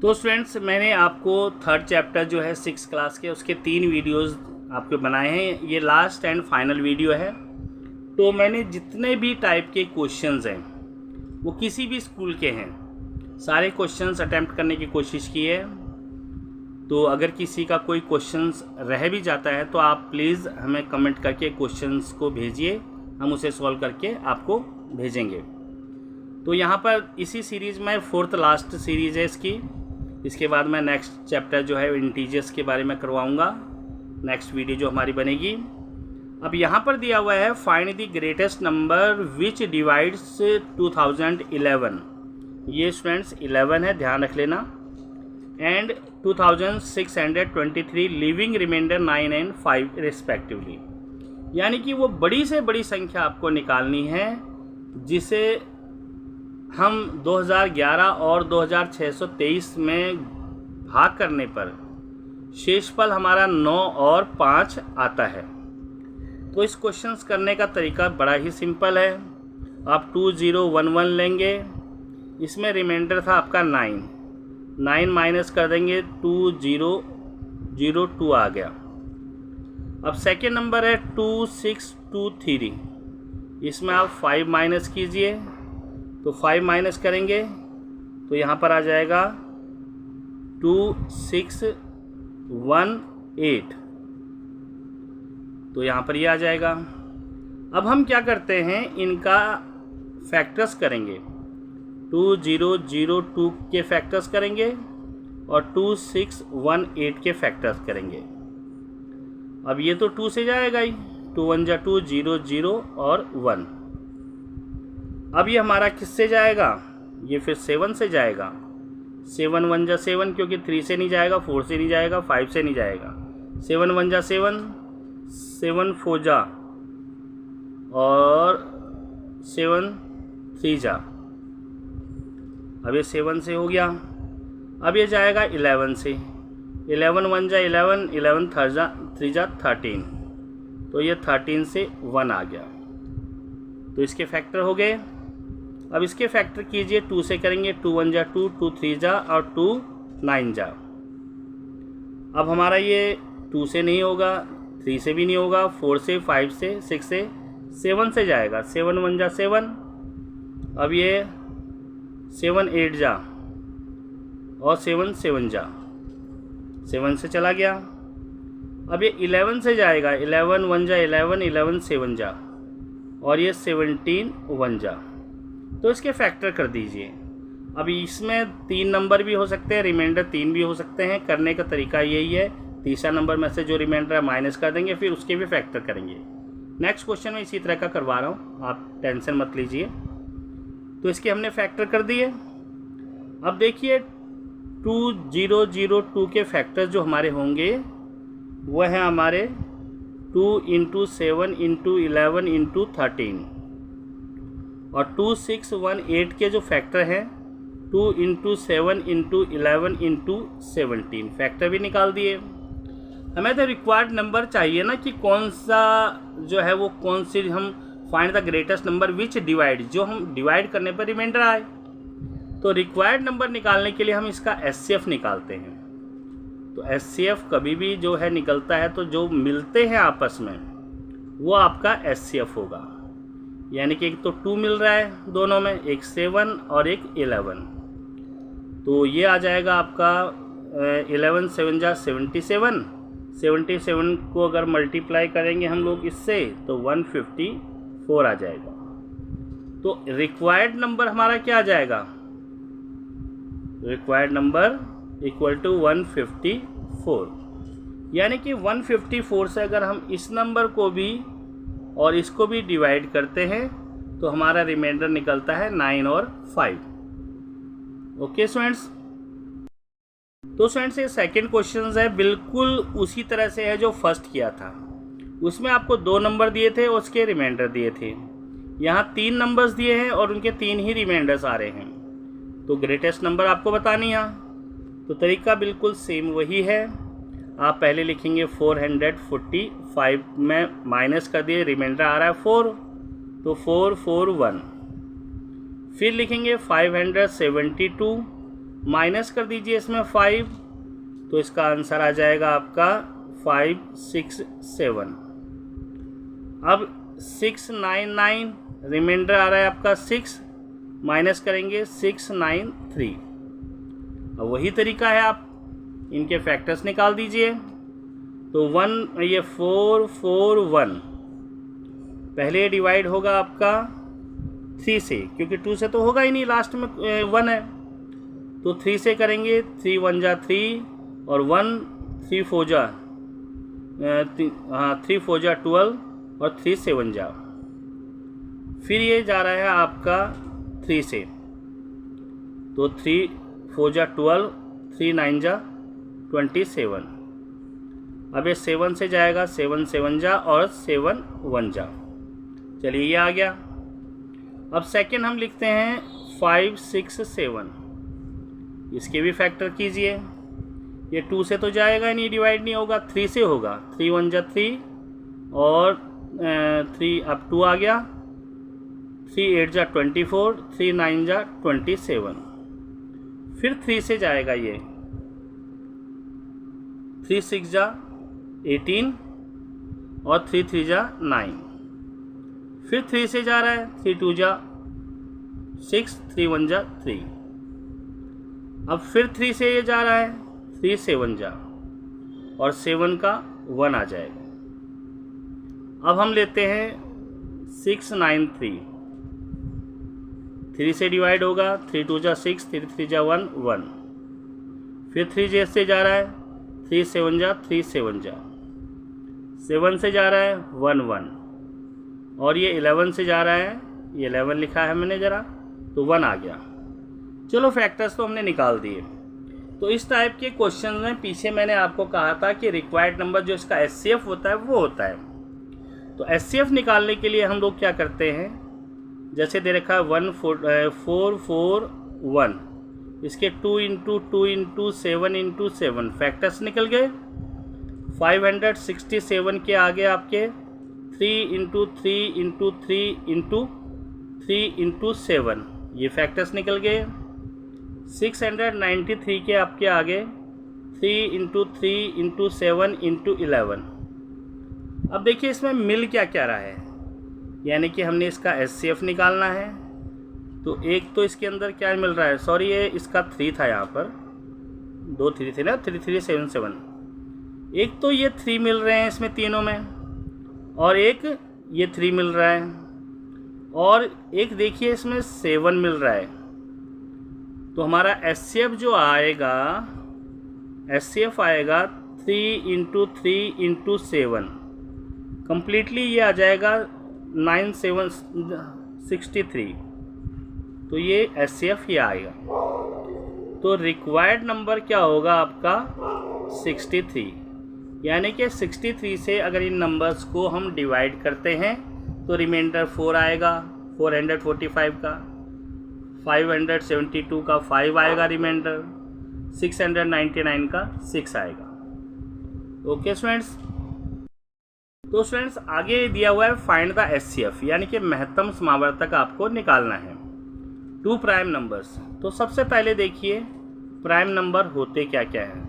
तो स्टूडेंट्स, मैंने आपको थर्ड चैप्टर जो है 6 क्लास के उसके 3 वीडियोस आपके बनाए हैं। ये लास्ट एंड फाइनल वीडियो है। तो मैंने जितने भी टाइप के क्वेश्चंस हैं वो किसी भी स्कूल के हैं, सारे क्वेश्चंस अटेम्प्ट करने की कोशिश की है। तो अगर किसी का कोई क्वेश्चंस रह भी जाता है तो आप प्लीज़ हमें कमेंट करके क्वेश्चंस को भेजिए, हम उसे सॉल्व करके आपको भेजेंगे। तो यहाँ पर इसी सीरीज़ में 4th लास्ट सीरीज़ है इसकी। इसके बाद मैं नेक्स्ट चैप्टर जो है इंटीजर्स के बारे में करवाऊँगा, नेक्स्ट वीडियो जो हमारी बनेगी। अब यहाँ पर दिया हुआ है find the greatest number which divides 2011। ये स्टूडेंट्स 11 है, ध्यान रख लेना। And 2623 leaving remainder 9 and 5 respectively. यानी कि वो बड़ी से बड़ी संख्या आपको निकालनी है जिसे हम 2011 और 2623 में भाग करने पर शेषफल हमारा 9 और 5 आता है। तो इस क्वेश्चंस करने का तरीका बड़ा ही सिंपल है। आप 2011 लेंगे, इसमें रिमाइंडर था आपका 9 माइनस कर देंगे, 2002 आ गया। अब सेकेंड नंबर है 2623, इसमें आप 5 माइनस कीजिए, तो 5 माइनस करेंगे तो यहाँ पर आ जाएगा 2618, तो यहाँ पर ये आ जाएगा। अब हम क्या करते हैं, इनका फैक्टर्स करेंगे। 2002 के फैक्टर्स करेंगे और 2618 के फैक्टर्स करेंगे। अब ये तो 2 से जाएगा ही, 2 1 जा 2, 0 0 और 1। अब ये हमारा किससे जाएगा, ये फिर 7 से जाएगा। 7 1 जा 7, क्योंकि 3 से नहीं जाएगा, 4 से नहीं जाएगा, 5 से नहीं जाएगा। 7 1 जा 7, 7 4 जा और 7 3 जा। अब ये 7 से हो गया। अब ये जाएगा 11 से, 11 1 जा 11, 11 3 जा 13, तो ये 13 से 1 आ गया। तो इसके फैक्टर हो गए। अब इसके फैक्टर कीजिए, 2 से करेंगे, 2 1 जा 2, 2 3 जा और 2 9 जा। अब हमारा ये 2 से नहीं होगा, 3 से भी नहीं होगा, 4 से, 5 से, 6 से, 7 से जाएगा। 7 1 जा 7, अब ये 7 8 जा और 7 7 जा, 7 से चला गया। अब ये 11 से जाएगा, 11 1 जा 11, 11 7 जा और ये 17 1 जा। तो इसके फैक्टर कर दीजिए। अब इसमें 3 नंबर भी हो सकते हैं, रिमाइंडर 3 भी हो सकते हैं। करने का तरीका यही है, तीसरा नंबर में से जो रिमाइंडर है माइनस कर देंगे, फिर उसके भी फैक्टर करेंगे। नेक्स्ट क्वेश्चन में इसी तरह का करवा रहा हूँ, आप टेंशन मत लीजिए। तो इसके हमने फैक्टर कर दिए। अब देखिए 2002 के फैक्टर जो हमारे होंगे वह है हमारे 2 × 7 × 11 × 13, और 2618 के जो फैक्टर हैं 2 × 7 × 11 × 17, फैक्टर भी निकाल दिए। हमें तो रिक्वायर्ड नंबर चाहिए ना कि कौन सा जो है वो कौन सी हम find the greatest number which divide, जो हम डिवाइड करने पर रिमाइंडर आए। तो रिक्वायर्ड नंबर निकालने के लिए हम इसका SCF निकालते हैं। तो SCF कभी भी जो है निकलता है तो जो मिलते हैं आपस में वो आपका SCF होगा। यानी कि एक तो 2 मिल रहा है दोनों में, एक 7 और एक 11, तो ये आ जाएगा आपका 11 7 जा 77, 77 को अगर मल्टीप्लाई करेंगे हम लोग इससे तो 154 आ जाएगा। तो रिक्वायर्ड नंबर हमारा क्या आ जाएगा, रिक्वायर्ड नंबर इक्वल टू 154। यानी कि 154 से अगर हम इस नंबर को भी और इसको भी डिवाइड करते हैं तो हमारा रिमाइंडर निकलता है 9 और 5। ओके स्टूडेंट्स, तो स्टूडेंट्स ये सेकंड क्वेश्चन है, बिल्कुल उसी तरह से है जो फर्स्ट किया था। उसमें आपको 2 नंबर दिए थे और उसके रिमाइंडर दिए थे। यहाँ 3 नंबर्स दिए हैं और उनके 3 ही रिमाइंडर्स आ रहे हैं। तो ग्रेटेस्ट नंबर आपको बतानी है। तो तरीका बिल्कुल सेम वही है। आप पहले लिखेंगे 445 में माइनस कर दिए, रिमाइंडर आ रहा है 4, तो 4 4 1। फिर लिखेंगे 572 माइनस कर दीजिए इसमें 5, तो इसका आंसर आ जाएगा आपका 5 6 7। अब 699 रिमाइंडर आ रहा है आपका 6, माइनस करेंगे 693। अब वही तरीका है, आप इनके फैक्टर्स निकाल दीजिए। तो 1 ये 4 4 1 पहले डिवाइड होगा आपका 3 से, क्योंकि 2 से तो होगा ही नहीं, लास्ट में 1 है। तो 3 से करेंगे, 3 1 जा 3 और 1 3 4 जा 3 4 जा 12 और 3 7 जा। फिर ये जा रहा है आपका 3 से, तो 3 4 जा 12, 3 9 जा 27। अब ये 7 से जाएगा, 7 7 जा और 7 1 जा। चलिए ये आ गया। अब सेकेंड हम लिखते हैं 5 6 7, इसके भी फैक्टर कीजिए। ये 2 से तो जाएगा नहीं, डिवाइड नहीं होगा, 3 से होगा, 3 1 जा 3 और 3 अब 2 आ गया, 3 8 जा 24, 3 9 जा 27। फिर 3 से जाएगा ये, 3 6 जा 18 और 3 3 जा 9। फिर 3 से जा रहा है, 3 2 जा 6, 3 1 जा 3। अब फिर 3 से ये जा रहा है, 3 7 जा और 7 का 1 आ जाएगा। अब हम लेते हैं 6 9 3, 3 से डिवाइड होगा, 3 2 जा 6, 3 3 जा 1 1। फिर 3 से जा रहा है, 3 7 जा 3 7 जा, 7 से जा रहा है 1 1 और ये 11 से जा रहा है, ये 11 लिखा है मैंने ज़रा, तो 1 आ गया। चलो फैक्टर्स तो हमने निकाल दिए। तो इस टाइप के क्वेश्चन में पीछे मैंने आपको कहा था कि रिक्वायर्ड नंबर जो इसका एचसीएफ होता है वो होता है। तो एचसीएफ निकालने के लिए हम लोग क्या करते हैं, जैसे दे रखा है 1 4 4 1, इसके 2 इंटू 2 इंटू 7 इंटू 7 फैक्टर्स निकल गए। 567 के आगे आपके 3 इंटू 3 इंटू 3 इंटू 3 इंटू 7 ये फैक्टर्स निकल गए। 693 के आपके आगे 3 इंटू 3 इंटू 7 इंटू 11। अब देखिए इसमें मिल क्या क्या रहा है, यानी कि हमने इसका एचसीएफ निकालना है। तो एक तो इसके अंदर क्या मिल रहा है, सॉरी ये इसका 3 था, यहाँ पर 2 3 थे ना, 3 3 7 7। एक तो ये 3 मिल रहे हैं इसमें तीनों में, और एक ये 3 मिल रहा है, और एक देखिए इसमें 7 मिल रहा है। तो हमारा एचसीएफ जो आएगा, एचसीएफ आएगा 3 इंटू 3 इंटू 7, कम्प्लीटली ये आ जाएगा 9 7 63। तो ये एचसीएफ ये आएगा। तो रिक्वायर्ड नंबर क्या होगा आपका 63, यानी कि 63 से अगर इन नंबर्स को हम डिवाइड करते हैं तो रिमाइंडर 4 आएगा, 445 का, 572 का 5 आएगा रिमाइंडर, 699 का 6 आएगा। Okay students. तो स्टूडेंट्स आगे दिया हुआ है फाइंड द एचसीएफ, यानी कि महत्तम समावर्तक आपको निकालना है 2 प्राइम नंबर्स। तो सबसे पहले देखिए प्राइम नंबर होते क्या क्या हैं।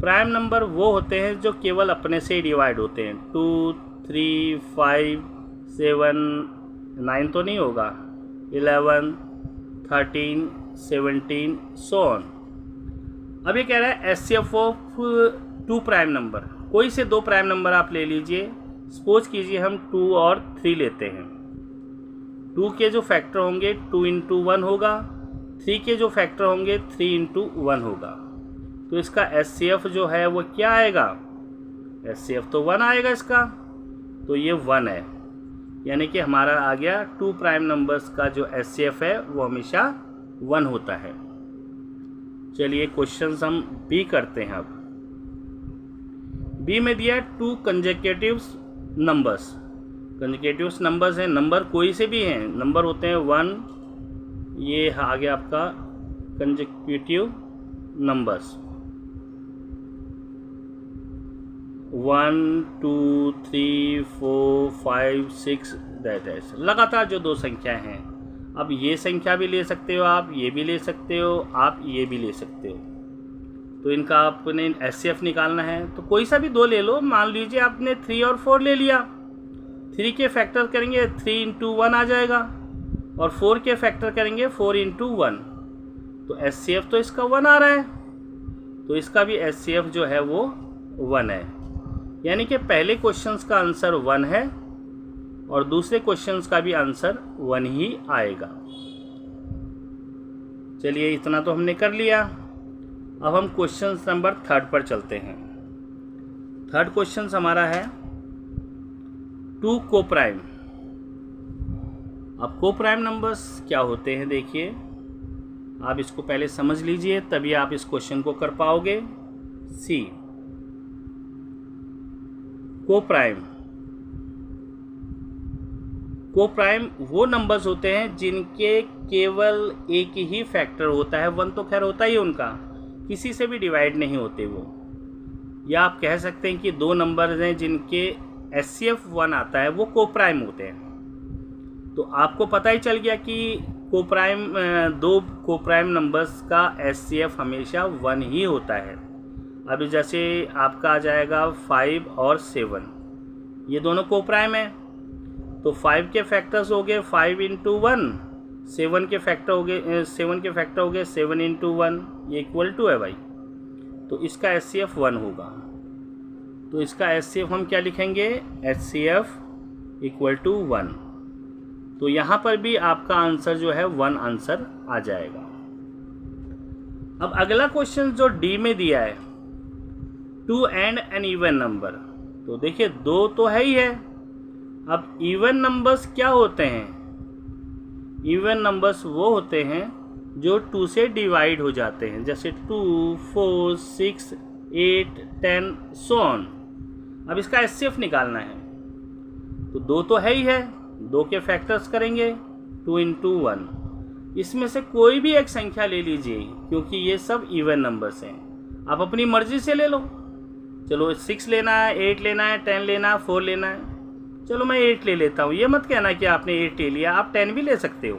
प्राइम नंबर वो होते हैं जो केवल अपने से ही डिवाइड होते हैं। 2 3 5 7 9 तो नहीं होगा, 11 13 17 सो ऑन। अब ये कह रहा है एचसीएफ ऑफ 2 प्राइम नंबर। कोई से 2 प्राइम नंबर आप ले लीजिए। सपोज कीजिए हम 2 और 3 लेते हैं। 2 के जो फैक्टर होंगे 2 इंटू 1 होगा, 3 के जो फैक्टर होंगे 3 इंटू 1 होगा। तो इसका एचसीएफ जो है वो क्या आएगा, एचसीएफ तो 1 आएगा इसका, तो ये 1 है, यानी कि हमारा आ गया 2 प्राइम नंबर्स का जो एचसीएफ है वो हमेशा 1 होता है। चलिए क्वेश्चन हम बी करते हैं। अब बी में दिया 2 कंसेक्यूटिव नंबर्स। कंसेक्यूटिव नंबर्स हैं, नंबर कोई से भी हैं, नंबर होते हैं 1, ये आ गया आपका कंसेक्यूटिव नंबर्स 1 2 3 4 5 6 दैट लगातार जो 2 संख्याएं हैं। अब ये संख्या भी ले सकते हो आप, ये भी ले सकते हो आप, ये भी ले सकते हो। तो इनका आपने HCF निकालना है तो कोई सा भी दो ले लो। मान लीजिए आपने 3 और 4 ले लिया, 3 के फैक्टर करेंगे 3 × 1 आ जाएगा और 4 के फैक्टर करेंगे 4 × 1, तो HCF तो इसका 1 आ रहा है, तो इसका भी HCF जो है वो 1 है। यानी कि पहले क्वेश्चंस का आंसर 1 है और दूसरे क्वेश्चंस का भी आंसर 1 ही आएगा। चलिए इतना तो हमने कर लिया। अब हम क्वेश्चन नंबर 3 पर चलते हैं। 3rd क्वेश्चन हमारा है 2 कोप्राइम। अब कोप्राइम नंबर्स क्या होते हैं देखिए, आप इसको पहले समझ लीजिए तभी आप इस क्वेश्चन को कर पाओगे। सी कोप्राइम वो नंबर्स होते हैं जिनके केवल एक ही फैक्टर होता है, 1 तो खैर होता ही उनका, किसी से भी डिवाइड नहीं होते वो। या आप कह सकते हैं कि 2 नंबर्स हैं जिनके HCF 1 आता है, वो कोप्राइम होते हैं। तो आपको पता ही चल गया कि दो कोप्राइम नंबर्स का HCF हमेशा 1 ही होता है। अभी जैसे आपका आ जाएगा 5 और 7, ये दोनों कोप्राइम है, तो 5 के फैक्टर्स हो गए 5 × 1, 7 के फैक्टर हो गए 7 × 1, ये इक्वल टू है भाई, तो इसका HCF 1 होगा। तो इसका HCF हम क्या लिखेंगे, HCF = 1। तो यहाँ पर भी आपका आंसर जो है 1 आंसर आ जाएगा। अब अगला क्वेश्चन जो डी में दिया है, 2 एंड एन इवन नंबर, तो देखिए 2 तो है ही है। अब इवन नंबर्स क्या होते हैं, इवन नंबर्स वो होते हैं जो 2 से डिवाइड हो जाते हैं, जैसे 2, 4, 6, 8, 10 सो ऑन। अब इसका HCF निकालना है, तो 2 तो है ही है, 2 के फैक्टर्स करेंगे 2 × 1। इसमें से कोई भी एक संख्या ले लीजिए क्योंकि ये सब इवन नंबर्स हैं, आप अपनी मर्जी से ले लो। चलो 6 लेना है, 8 लेना है, 10 लेना है, 4 लेना है, चलो मैं 8 ले लेता हूँ। ये मत कहना कि आपने 8 ले लिया, आप 10 भी ले सकते हो।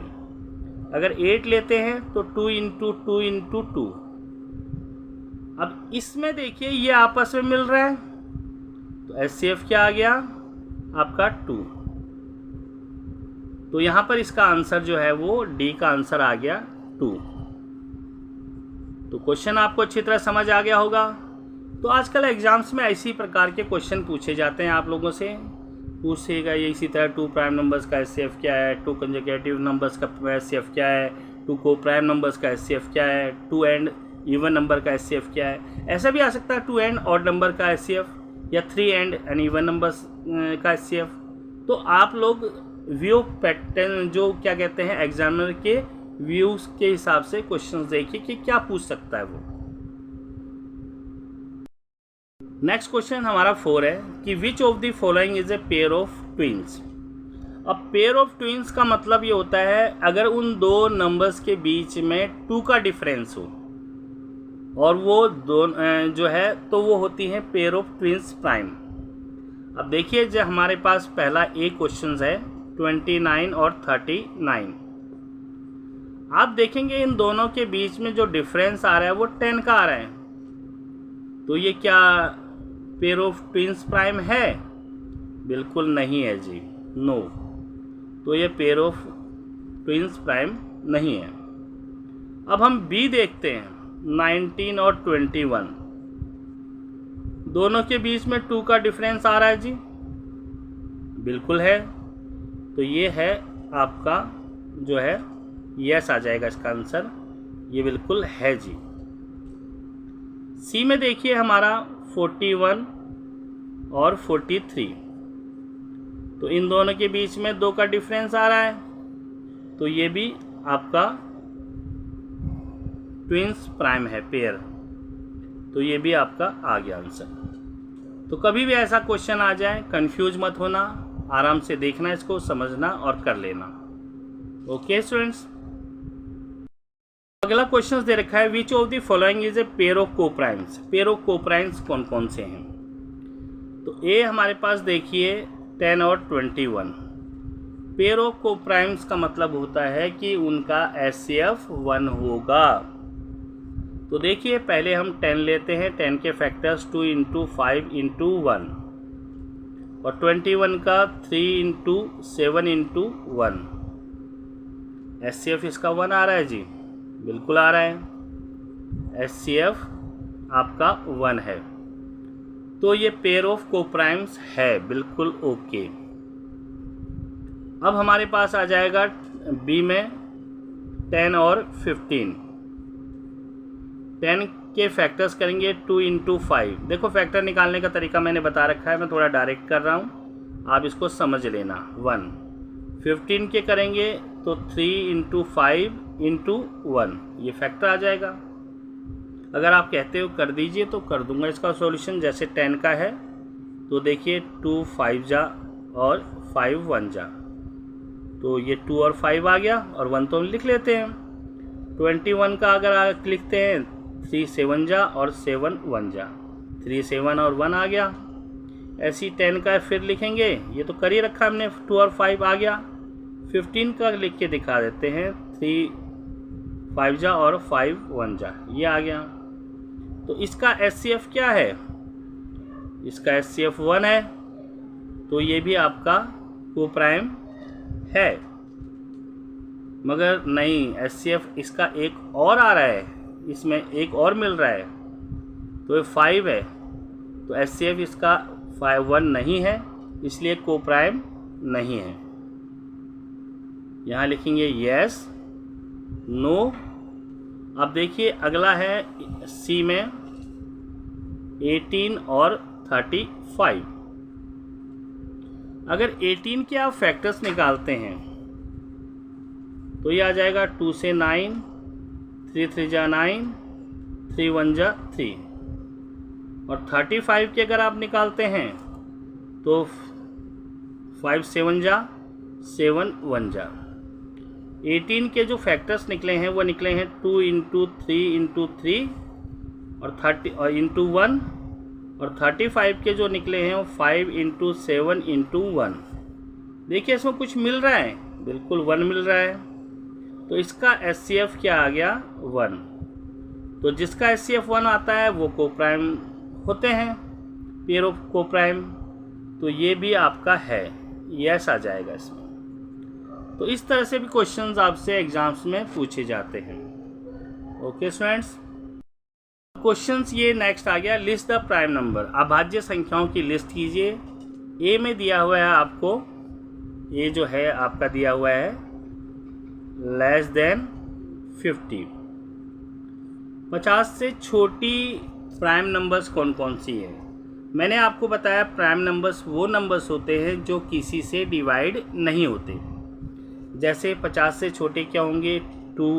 अगर 8 लेते हैं तो 2 × 2 × 2। अब इसमें देखिए ये आपस में मिल रहा है, तो HCF क्या आ गया आपका 2। तो यहाँ पर इसका आंसर जो है वो डी का आंसर आ गया 2। तो क्वेश्चन आपको अच्छी तरह समझ आ गया होगा। तो आजकल एग्जाम्स में इसी प्रकार के क्वेश्चन पूछे जाते हैं, आप लोगों से पूछेगा ये इसी तरह 2 प्राइम नंबर्स का HCF क्या है, 2 कंसेक्यूटिव नंबर्स का HCF क्या है, 2 को प्राइम नंबर्स का HCF क्या है, 2 एंड इवन नंबर का HCF क्या है। ऐसा भी आ सकता है 2 एंड ऑड नंबर का HCF या 3 एंड एन इवन नंबर्स का HCF। तो आप लोग व्यू पैटर्न जो क्या कहते हैं एग्जामिनर के व्यूज के हिसाब से क्वेश्चंस देखिए कि क्या पूछ सकता है वो। नेक्स्ट क्वेश्चन हमारा 4 है कि विच of the following is a pair of twins. अब पेयर ऑफ ट्विंस का मतलब ये होता है अगर उन 2 नंबर्स के बीच में 2 का डिफरेंस हो और वो दोनों जो है तो वो होती हैं पेयर ऑफ ट्विंस प्राइम। अब देखिए जो हमारे पास पहला एक क्वेश्चन है 29 और 39। आप देखेंगे इन दोनों के बीच में जो डिफरेंस आ रहा है वो 10 का आ रहा है, तो ये क्या पेयर ऑफ ट्विंस प्राइम है? बिल्कुल नहीं है जी, नो। तो ये पेयर ऑफ ट्विंस प्राइम नहीं है। अब हम बी देखते हैं 19 और 21, दोनों के बीच में 2 का डिफरेंस आ रहा है जी, बिल्कुल है। तो ये है आपका जो है यस आ जाएगा इसका आंसर, ये बिल्कुल है जी। सी में देखिए हमारा 41 और 43, तो इन दोनों के बीच में 2 का डिफरेंस आ रहा है, तो ये भी आपका ट्विंस प्राइम है पेयर, तो ये भी आपका आ गया आंसर। तो कभी भी ऐसा क्वेश्चन आ जाए कंफ्यूज मत होना, आराम से देखना, इसको समझना और कर लेना। ओके स्टूडेंट्स, अगला क्वेश्चन दे रखा है which of the following is a pair of coprimes. Pair of coprimes कौन कौन से हैं? तो ए हमारे पास देखिए 10 और 21, पेयर ऑफ कोप्राइम्स का मतलब होता है कि उनका HCF 1 होगा। तो देखिए पहले हम 10 लेते हैं, 10 के फैक्टर्स 2 × 5 × 1 और 21 का 3 × 7 × 1। HCF इसका 1 आ रहा है जी, बिल्कुल आ रहा है, HCF आपका 1 है। तो ये पेयर ऑफ कोप्राइम्स है, बिल्कुल ओके। अब हमारे पास आ जाएगा बी में 10 और 15। 10 के फैक्टर्स करेंगे 2 × 5। देखो फैक्टर निकालने का तरीका मैंने बता रखा है, मैं थोड़ा डायरेक्ट कर रहा हूँ, आप इसको समझ लेना। 1 15 के करेंगे तो 3 × 5 × 1, ये फैक्टर आ जाएगा। अगर आप कहते हो कर दीजिए तो कर दूंगा इसका सॉल्यूशन। जैसे 10 का है तो देखिए 2 5 जा और 5 1 जा, तो ये 2 और 5 आ गया और 1 तो हम लिख लेते हैं। 21 का अगर आप लिखते हैं 3 7 जा और 7 1 जा, 3 7 और 1 आ गया। ऐसी 10 का फिर लिखेंगे, ये तो कर ही रखा हमने, 2 और 5 आ गया। 15 का लिख के दिखा देते हैं, 3 5 जा और 5 1 जा, ये आ गया। तो इसका HCF क्या है? इसका HCF 1 है, तो ये भी आपका कोप्राइम है। मगर नहीं, HCF इसका एक और आ रहा है, इसमें एक और मिल रहा है, तो ये 5 है। तो HCF इसका 1 नहीं है, इसलिए कोप्राइम नहीं है। यहाँ लिखेंगे यस, नो। अब देखिए अगला है सी में 18 और 35। अगर 18 के आप फैक्टर्स निकालते हैं तो ये आ जाएगा 2 से 9, 3 3 जा 9, 3 1 जा 3। और 35 के अगर आप निकालते हैं तो 5 7 जा 7 1 जा। 18 के जो फैक्टर्स निकले हैं वो निकले हैं 2 × 3 × 3 और 30 और × 1, और 35 के जो निकले हैं वो 5 × 7 × 1। देखिए इसमें कुछ मिल रहा है, बिल्कुल 1 मिल रहा है। तो इसका HCF क्या आ गया? 1। तो जिसका HCF 1 आता है वो कोप्राइम होते हैं, पेयर ऑफ कोप्राइम। तो ये भी आपका है, यस आ जाएगा इसमें। तो इस तरह से भी क्वेश्चंस आपसे एग्जाम्स में पूछे जाते हैं। ओके स्टूडेंट्स, क्वेश्चंस ये नेक्स्ट आ गया, लिस्ट द प्राइम नंबर। अभाज्य संख्याओं की लिस्ट कीजिए। ए में दिया हुआ है आपको, ये जो है आपका दिया हुआ है लेस देन 50। 50 से छोटी प्राइम नंबर्स कौन कौन सी है? मैंने आपको बताया प्राइम नंबर्स वो नंबर्स होते हैं जो किसी से डिवाइड नहीं होते। जैसे 50 से छोटे क्या होंगे? 2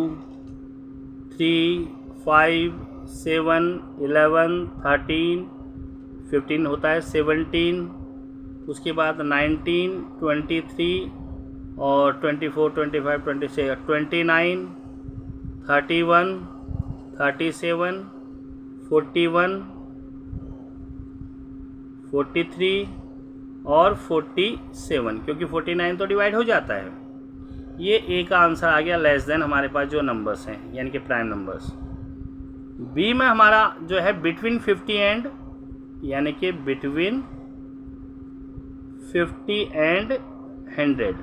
3 5 7 11 13 15 होता है 17, उसके बाद 19 23 और 24 25 26 29 31 37 41 43 और 47, क्योंकि 49 तो डिवाइड हो जाता है। ये ए का आंसर आ गया, लेस देन हमारे पास जो नंबर्स हैं यानी कि प्राइम नंबर्स। बी में हमारा जो है बिटवीन 50 एंड, यानी कि बिटवीन 50 एंड 100।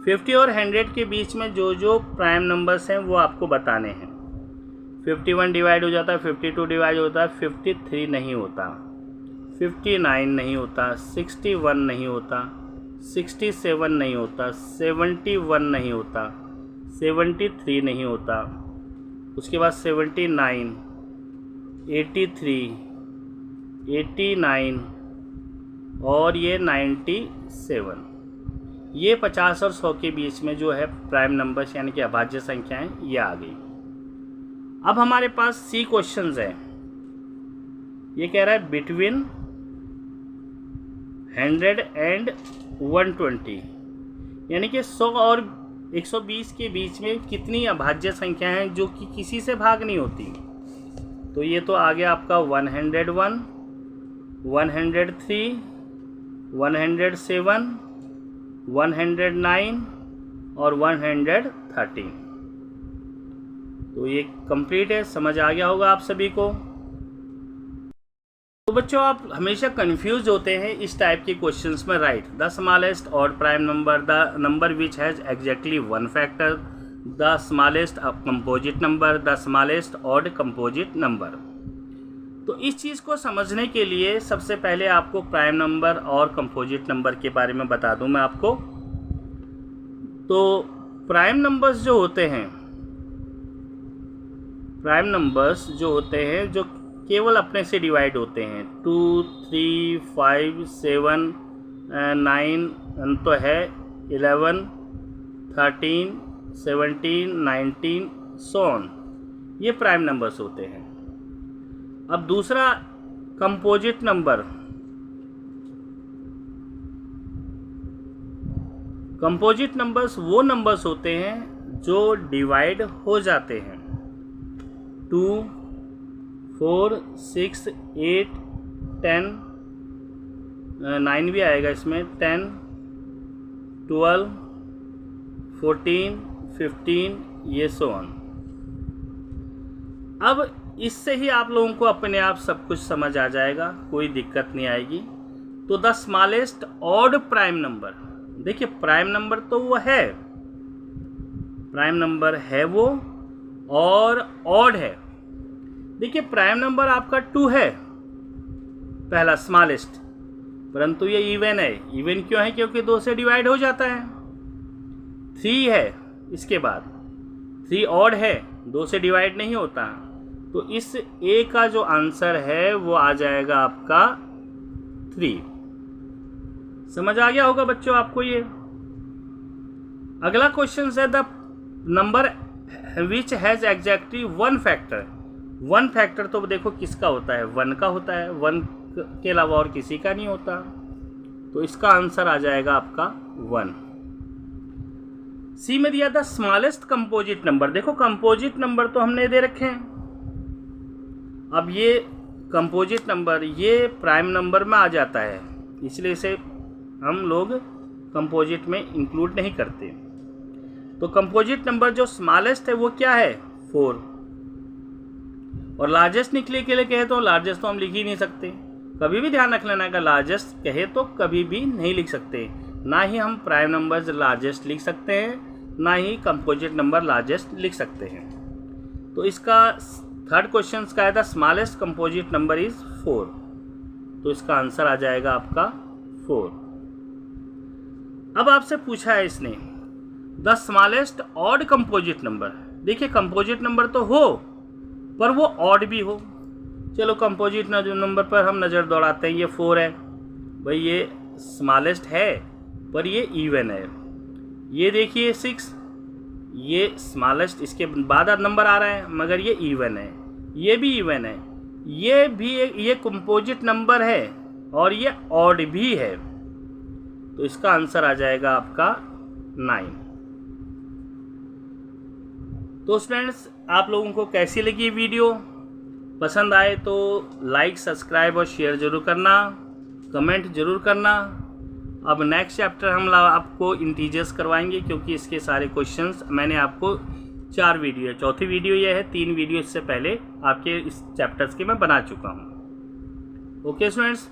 50 और 100 के बीच में जो जो प्राइम नंबर्स हैं वो आपको बताने हैं। 51 डिवाइड हो जाता है, 52 डिवाइड होता है, 53 नहीं होता, 59 नहीं होता, 61 नहीं होता, 67 नहीं होता, 71 नहीं होता, 73 नहीं होता, उसके बाद 79 83 89 और ये 97। ये 50 और 100 के बीच में जो है प्राइम नंबर्स यानी कि अभाज्य संख्याएं ये आ गई। अब हमारे पास सी क्वेश्चंस है। ये कह रहा है बिटवीन 100 एंड 120, यानी कि 100 और 120 के बीच में कितनी अभाज्य संख्याएं हैं जो कि किसी से भाग नहीं होती। तो ये तो आ गया आपका 101 103 107 109 और 113। तो ये कंप्लीट है, समझ आ गया होगा आप सभी को। तो बच्चों आप हमेशा कंफ्यूज होते हैं इस टाइप के क्वेश्चंस में। Right the smallest odd prime number, the number which has exactly one factor, the smallest composite number, the smallest odd composite number. तो इस चीज़ को समझने के लिए सबसे पहले आपको प्राइम नंबर और कंपोजिट नंबर के बारे में बता दूं मैं आपको। तो प्राइम नंबर्स जो होते हैं, प्राइम नंबर्स जो होते हैं जो केवल अपने से डिवाइड होते हैं, 2, 3, 5, 7, 9 तो है, 11, 13, 17, 19 सो ऑन, ये प्राइम नंबर्स होते हैं। अब दूसरा कंपोजिट नंबर, कंपोजिट नंबर्स वो नंबर्स होते हैं जो डिवाइड हो जाते हैं। 2, 4, 6, 8, 10, 9 भी आएगा इसमें, 10, 12, 14, 15 ये सो ऑन। अब इससे ही आप लोगों को अपने आप सब कुछ समझ आ जाएगा, कोई दिक्कत नहीं आएगी। तो the smallest odd prime number, देखिए प्राइम नंबर तो वो है, प्राइम नंबर है वो, और ऑड है। देखिए प्राइम नंबर आपका 2 है पहला स्मॉलेस्ट, परंतु ये इवन है। इवन क्यों है? क्योंकि 2 से डिवाइड हो जाता है। 3 है इसके बाद, 3 ऑड है, 2 से डिवाइड नहीं होता। तो इस ए का जो आंसर है वो आ जाएगा आपका 3। समझ आ गया होगा बच्चों आपको ये। अगला क्वेश्चन है the number which has exactly one factor. One factor तो देखो किसका होता है? 1 का होता है, 1 के अलावा और किसी का नहीं होता। तो इसका आंसर आ जाएगा आपका 1। सी में दिया था स्मॉलेस्ट कंपोजिट नंबर। देखो कंपोजिट नंबर तो हमने दे रखे हैं। अब ये कंपोजिट नंबर ये प्राइम नंबर में आ जाता है, इसलिए इसे हम लोग कंपोजिट में इंक्लूड नहीं करते। तो कंपोजिट नंबर जो स्मॉलेस्ट है वो क्या है? 4। और लार्जेस्ट निकले के लिए कहे तो लार्जेस्ट तो हम लिख ही नहीं सकते। कभी भी ध्यान रख लेना, अगर लार्जेस्ट कहे तो कभी भी नहीं लिख सकते। ना ही हम प्राइम नंबर्स लार्जेस्ट लिख सकते हैं, ना ही कंपोजिट नंबर लार्जेस्ट लिख सकते हैं। तो इसका थर्ड क्वेश्चन का है the smallest composite number is 4। तो इसका आंसर आ जाएगा आपका 4। अब आपसे पूछा है इसने the smallest odd composite number. देखिए कंपोजिट नंबर तो हो पर वो ऑड भी हो। चलो कंपोजिट नंबर पर हम नज़र दौड़ाते हैं। ये 4 है भाई, ये स्मॉलेस्ट है पर ये इवन है। ये देखिए 6, ये स्मॉलेस्ट, इसके बाद नंबर आ रहा है मगर ये इवन है। ये भी इवन है, ये भी ये कंपोजिट नंबर है और ये ऑड भी है। तो इसका आंसर आ जाएगा आपका 9। तो स्टूडेंट्स आप लोगों को कैसी लगी वीडियो? पसंद आए तो लाइक, सब्सक्राइब और शेयर ज़रूर करना, कमेंट ज़रूर करना। अब नेक्स्ट चैप्टर हम आपको इंटीजर्स करवाएंगे, क्योंकि इसके सारे क्वेश्चंस मैंने आपको 4 वीडियो, चौथी वीडियो ये है, 3 वीडियो इससे पहले आपके इस चैप्टर्स के मैं बना चुका हूँ। Okay students.